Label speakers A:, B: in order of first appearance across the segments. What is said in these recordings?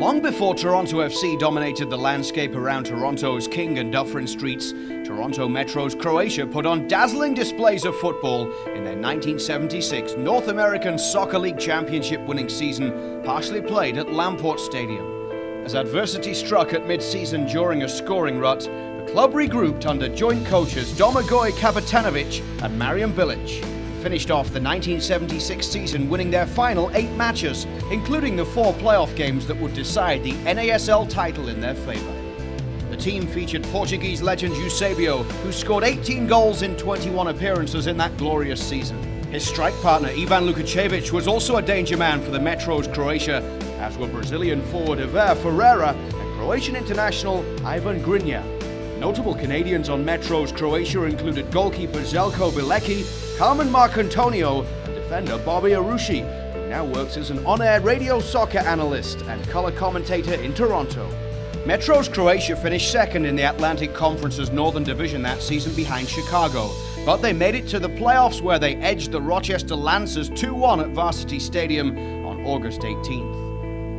A: Long before Toronto FC dominated the landscape around Toronto's King and Dufferin streets, Toronto Metros-Croatia put on dazzling displays of football in their 1976 North American Soccer League Championship winning season, partially played at Lamport Stadium. As adversity struck at mid-season during a scoring rut, the club regrouped under joint coaches Domagoj Kapitanovic and Marian Bilic. Finished off the 1976 season winning their final 8 matches, including the 4 playoff games that would decide the NASL title in their favour. The team featured Portuguese legend Eusebio, who scored 18 goals in 21 appearances in that glorious season. His strike partner Ivan Lukacevic was also a danger man for the Metros-Croatia, as were Brazilian forward Iver Ferreira and Croatian international Ivan Grinja. Notable Canadians on Metros-Croatia included goalkeeper Zeljko Bilecki, Carmen Marcantonio, and defender Bobby Arushi, who now works as an on-air radio soccer analyst and colour commentator in Toronto. Metros-Croatia finished second in the Atlantic Conference's Northern Division that season behind Chicago, but they made it to the playoffs where they edged the Rochester Lancers 2-1 at Varsity Stadium on August 18th.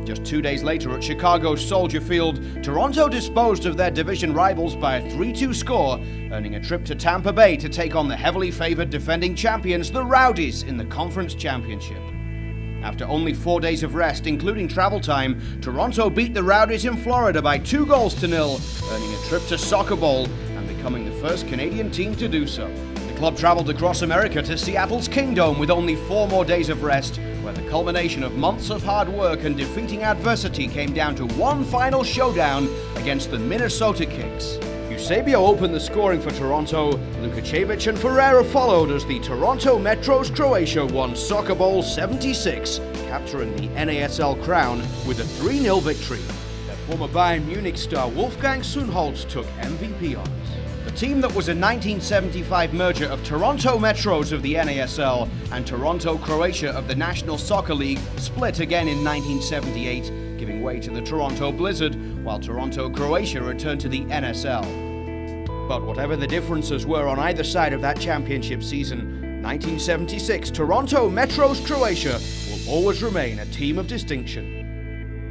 A: Just 2 days later at Chicago's Soldier Field, Toronto disposed of their division rivals by a 3-2 score, earning a trip to Tampa Bay to take on the heavily favoured defending champions, the Rowdies, in the Conference Championship. After only 4 days of rest, including travel time, Toronto beat the Rowdies in Florida by 2-0, earning a trip to Soccer Bowl and becoming the first Canadian team to do so. The club travelled across America to Seattle's Kingdome with only 4 more days of rest, where the culmination of months of hard work and defeating adversity came down to one final showdown against the Minnesota Kicks. Eusebio opened the scoring for Toronto, Lukacevic and Ferreira followed as the Toronto Metros-Croatia won Soccer Bowl 76, capturing the NASL crown with a 3-0 victory. Their former Bayern Munich star Wolfgang Sundholz took MVP honors. The team that was a 1975 merger of Toronto Metros of the NASL and Toronto Croatia of the National Soccer League split again in 1978, giving way to the Toronto Blizzard, while Toronto Croatia returned to the NSL. But whatever the differences were on either side of that championship season, 1976 Toronto Metros-Croatia will always remain a team of distinction.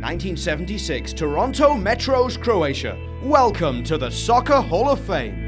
A: 1976 Toronto Metros-Croatia, welcome to the Soccer Hall of Fame.